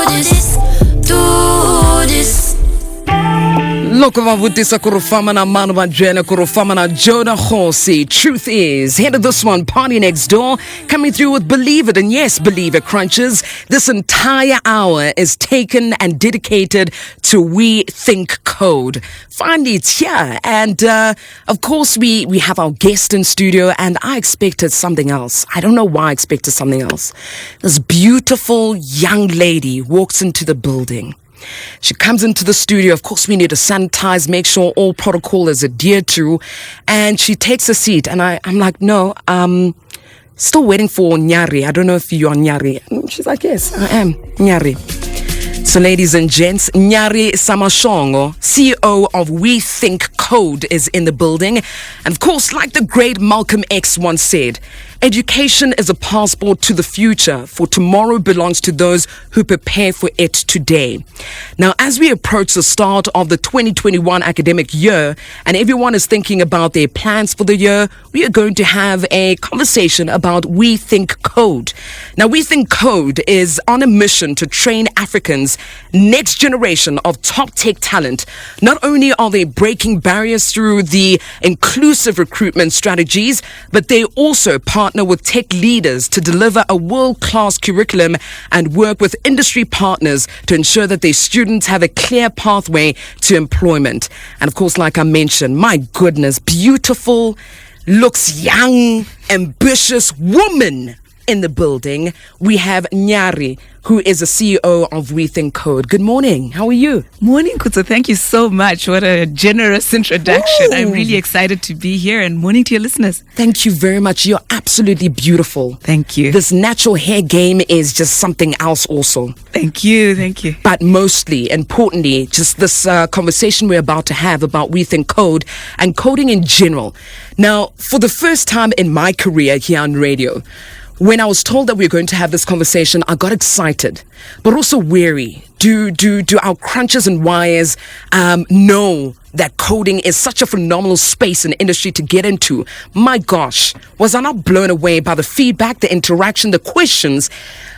do this. Loko vavutisa ku ri famba na mani va byela ku ri famba na Jonah Hosi. Truth is, head of this one, Party Next Door, coming through with Believe It. And yes, Believe It, Crunches. This entire hour is taken and dedicated to We Think Code. Finally, it's here. And of course, we have our guest in studio, and I expected something else. I don't know why I expected something else. This beautiful young lady walks into the building. She comes into the studio. Of course, we need to sanitize, make sure all protocol is adhered to. And she takes a seat. And I'm like, no, still waiting for Nyari. I don't know if you're Nyari. And she's like, yes, I am Nyari. So ladies and gents, Nyari Samushonga, CEO of We Think Code, is in the building. And of course, like the great Malcolm X once said, education is a passport to the future, for tomorrow belongs to those who prepare for it today. Now, as we approach the start of the 2021 academic year, and everyone is thinking about their plans for the year, we are going to have a conversation about We Think Code. Now, We Think Code is on a mission to train Africans' next generation of top tech talent. Not only are they breaking barriers through the inclusive recruitment strategies, but they also partner with tech leaders to deliver a world-class curriculum and work with industry partners to ensure that their students have a clear pathway to employment. And of course, like I mentioned, my goodness, beautiful, looks young, ambitious woman in the building. We have Nyari, who is the CEO of We Think Code. Good morning. How are you? Morning, Kutso. Thank you so much. What a generous introduction. Ooh. I'm really excited to be here, and morning to your listeners. Thank you very much. You're absolutely beautiful. Thank you. This natural hair game is just something else also. Thank you. Thank you. But mostly, importantly, just this conversation we're about to have about We Think Code and coding in general. Now, for the first time in my career here on radio, when I was told that we were going to have this conversation, I got excited, but also wary. Do our crunches and wires know that coding is such a phenomenal space and industry to get into? My gosh, was I not blown away by the feedback, the interaction, the questions?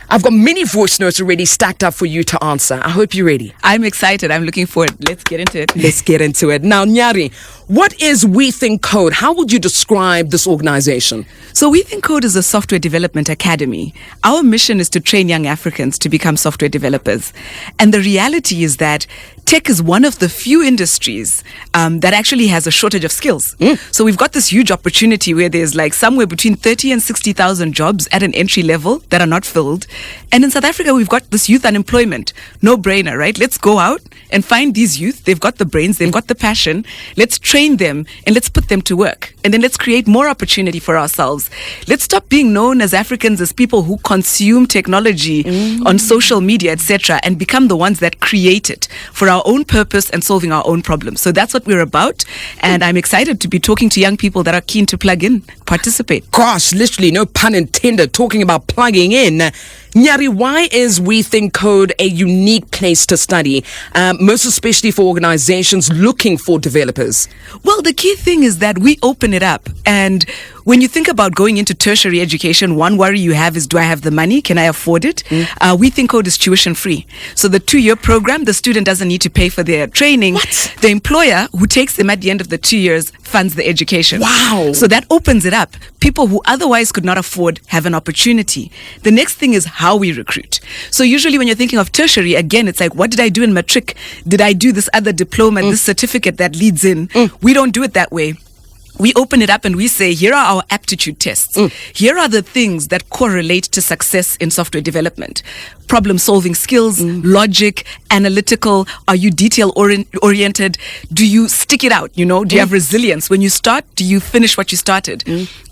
I've got many voice notes already stacked up for you to answer. I hope you're ready. I'm excited. I'm looking forward. Let's get into it. Let's get into it. Now, Nyari, what is We Think Code? How would you describe this organization? So We Think Code is a software development academy. Our mission is to train young Africans to become software developers. And the reality is that tech is one of the few industries that actually has a shortage of skills. So we've got this huge opportunity where there's like somewhere between 30 and 60,000 jobs at an entry level that are not filled. And in South Africa, we've got this youth unemployment. No brainer, right? Let's go out and find these youth. They've got the brains, they've got the passion. Let's train them and let's put them to work. And then let's create more opportunity for ourselves. Let's stop being known as Africans as people who consume technology on social media, etc., and become the ones that create it for our own purpose and solving our own problems. So that's what we're about. And I'm excited to be talking to young people that are keen to plug in, participate. Gosh, literally, no pun intended, talking about plugging in. Nyari, why is We Think Code a unique place to study, most especially for organizations looking for developers? Well, the key thing is that we open it up. And when you think about going into tertiary education, one worry you have is, do I have the money? Can I afford it? We Think Code is tuition free. So the 2-year program, the student doesn't need to pay for their training. What? The employer who takes them at the end of the 2 years funds the education. Wow. So that opens it up. People who otherwise could not afford have an opportunity. The next thing is how we recruit. So usually when you're thinking of tertiary, again, it's like, what did I do in matric? Did I do this other diploma, this certificate that leads in? We don't do it that way. We open it up and we say, here are our aptitude tests. Here are the things that correlate to success in software development. Problem-solving skills, logic, analytical. Are you detail-oriented? Do you stick it out? Do you have resilience? When you start, do you finish what you started?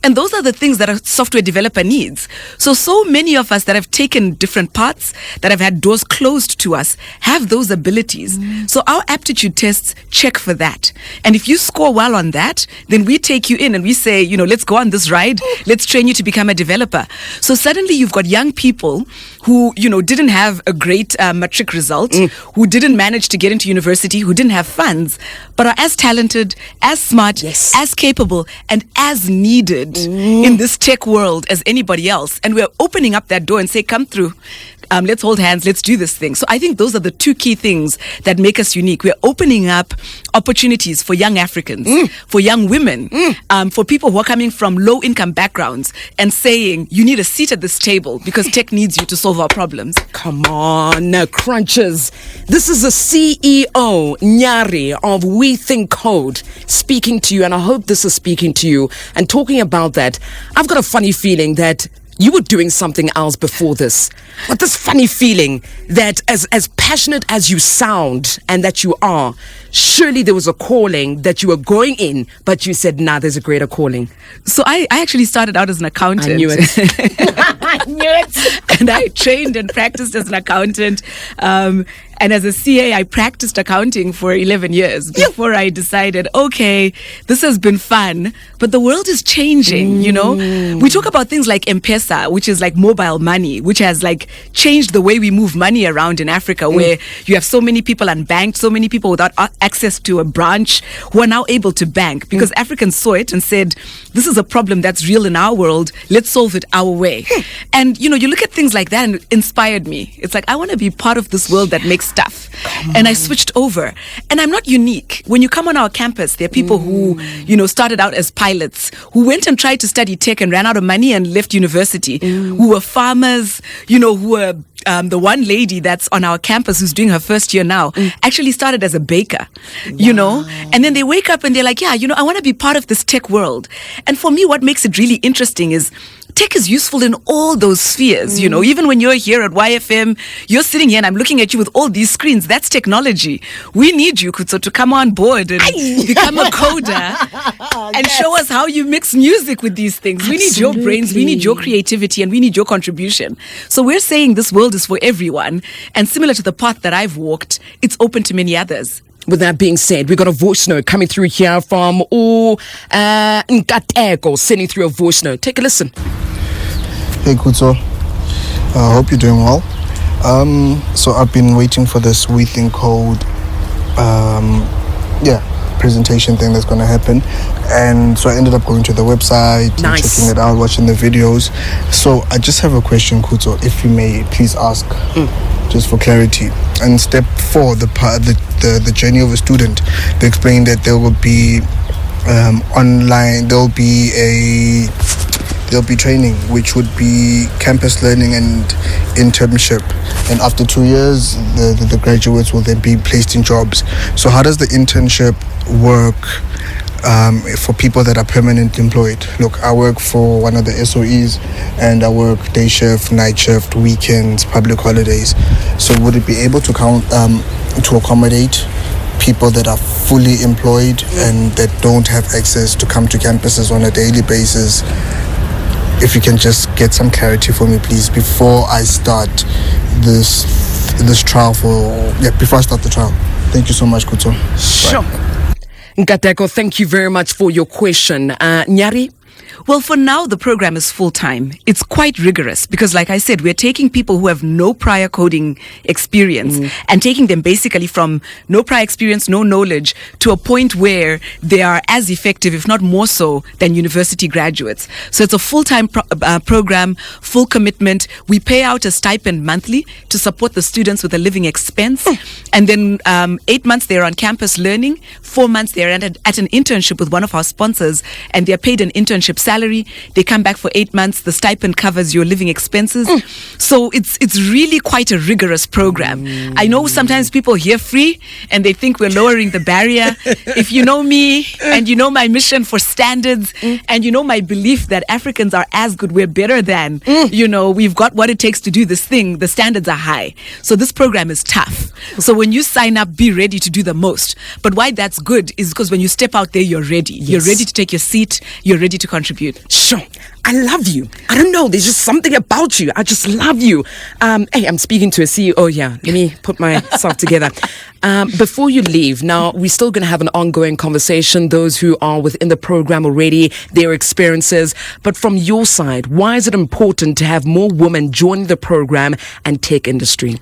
And those are the things that a software developer needs. So many of us that have taken different paths, that have had doors closed to us, have those abilities. So our aptitude tests check for that. And if you score well on that, then we take you in and we say, let's go on this ride. Let's train you to become a developer. So suddenly you've got young people who, didn't have a great matric result, who didn't manage to get into university, who didn't have funds, but are as talented, as smart, as capable, and as needed in this tech world as anybody else. And we're opening up that door and say, come through. let's hold hands, let's do this thing. So I think those are the two key things that make us unique. We're opening up opportunities for young Africans, for young women, for people who are coming from low income backgrounds and saying, you need a seat at this table because tech needs you to solve our problems. Come on, crunchers. This is the CEO, Nyari, of We Think Code, speaking to you, and I hope this is speaking to you and talking about that. I've got a funny feeling that you were doing something else before this. But this funny feeling that as passionate as you sound and that you are, surely there was a calling that you were going in, but you said, nah, there's a greater calling. So I actually started out as an accountant. I knew it. I knew it. And I trained and practiced as an accountant. And as a CA, I practiced accounting for 11 years before I decided, okay, this has been fun, but the world is changing, you know? We talk about things like M-Pesa, which is like mobile money, which has like changed the way we move money around in Africa, where you have so many people unbanked, so many people without access to a branch who are now able to bank because Africans saw it and said, this is a problem that's real in our world. Let's solve it our way. And, you know, you look at things like that and it inspired me. It's like, I want to be part of this world that makes stuff. And I switched over. And I'm not unique. When you come on our campus, there are people who, you know, started out as pilots, who went and tried to study tech and ran out of money and left university, who were farmers, you know, who were the one lady that's on our campus who's doing her first year now actually started as a baker, you know, and then they wake up and they're like, yeah, you know, I want to be part of this tech world. And for me, what makes it really interesting is tech is useful in all those spheres, you know, even when you're here at YFM, you're sitting here and I'm looking at you with all these screens. That's technology. We need you, Kutso, to come on board and become a coder and show us how you mix music with these things. We need your brains, we need your creativity, and we need your contribution. So we're saying this world is for everyone. And similar to the path that I've walked, it's open to many others. With that being said, we got a voice note coming through here from Nkateko, sending through a voice note. Take a listen. Hey Kutso, I hope you're doing well. So I've been waiting for this We Think Code presentation thing that's going to happen, and so I ended up going to the website and checking it out, watching the videos. So I just have a question, Kutso, if you may please ask, just for clarity. And step 4, the journey of a student, they explained that there will be online, there'll be training, which would be campus learning and internship, and after 2 years the graduates will then be placed in jobs. So how does the internship work for people that are permanently employed? Look, I work for one of the SOEs and I work day shift, night shift, weekends, public holidays. So would it be able to count to accommodate people that are fully employed and that don't have access to come to campuses on a daily basis? If you can just get some clarity for me, please, before I start this trial before I start the trial. Thank you so much, Kutso. Sure. Nkateko, thank you very much for your question. Nyari? Well, for now, the program is full-time. It's quite rigorous because, like I said, we're taking people who have no prior coding experience and taking them basically from no prior experience, no knowledge, to a point where they are as effective, if not more so, than university graduates. So it's a full-time program, full commitment. We pay out a stipend monthly to support the students with a living expense. And then 8 months they're on campus learning, 4 months they're at an internship with one of our sponsors, and they're paid an internship salary. They come back for 8 months. The stipend covers your living expenses. So it's really quite a rigorous program. I know sometimes people hear free and they think we're lowering the barrier. If you know me and you know my mission for standards and you know my belief that Africans are as good, we're better than, you know, we've got what it takes to do this thing, the standards are high. So this program is tough. So when you sign up, be ready to do the most. But why that's good is because when you step out there, you're ready. Yes. You're ready to take your seat. You're ready to contribute. Sure. I love you. I don't know. There's just something about you. I just love you. Hey, I'm speaking to a CEO here. Let me put myself together. Before you leave, now we're still going to have an ongoing conversation. Those who are within the program already, their experiences. But from your side, why is it important to have more women join the program and tech industry?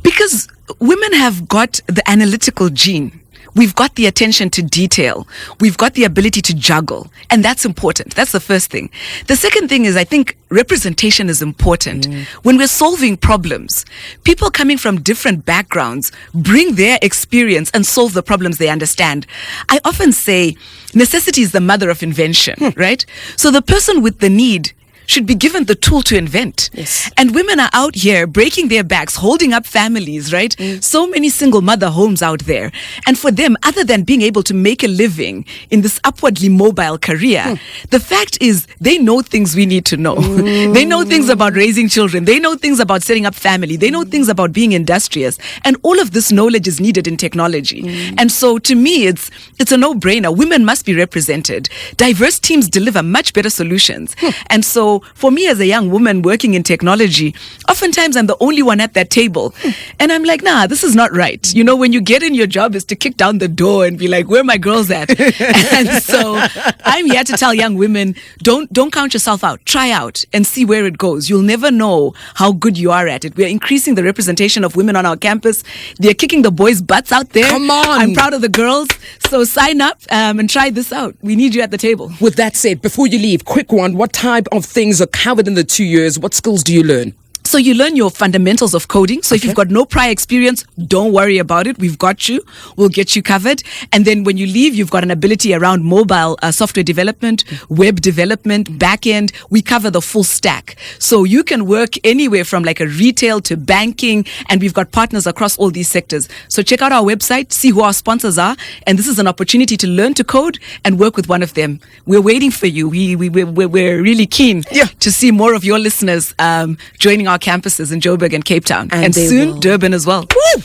Because women have got the analytical gene. we've got the attention to detail. We've got the ability to juggle. And that's important. That's the first thing. The second thing is, I think representation is important. When we're solving problems, people coming from different backgrounds bring their experience and solve the problems they understand. I often say necessity is the mother of invention, right? So the person with the need should be given the tool to invent. Yes. And women are out here breaking their backs, holding up families, right? So many single mother homes out there. And for them, other than being able to make a living in this upwardly mobile career, the fact is they know things we need to know. They know things about raising children. They know things about setting up family. They know things about being industrious. And all of this knowledge is needed in technology. And so to me, it's a no-brainer. Women must be represented. Diverse teams deliver much better solutions. And so for me as a young woman working in technology, oftentimes I'm the only one at that table. And I'm like, nah, this is not right. You know, when you get in, your job is to kick down the door and be like, where are my girls at? And so I'm here to tell young women, don't count yourself out. Try out and see where it goes. You'll never know how good you are at it. We're increasing the representation of women on our campus. They're kicking the boys' butts out there. Come on. I'm proud of the girls. So sign up and try this out. We need you at the table. With that said, before you leave, quick one, what type of things are covered in the 2 years? What skills do you learn? So you learn your fundamentals of coding. So if you've got no prior experience, don't worry about it. We've got you. We'll get you covered. And then when you leave, you've got an ability around mobile software development, web development, back end. We cover the full stack. So you can work anywhere from like a retail to banking. And we've got partners across all these sectors. So check out our website, see who our sponsors are. And this is an opportunity to learn to code and work with one of them. We're waiting for you. We're really keen to see more of your listeners joining our campuses in Joburg and Cape Town, and soon Durban as well. Woo!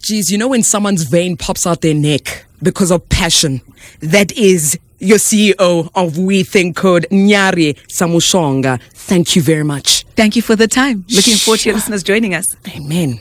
Geez, you know when someone's vein pops out their neck because of passion? That is your CEO of We Think Code, Nyari Samushonga. Thank you very much. Thank you for the time. Looking forward to your listeners joining us. Amen.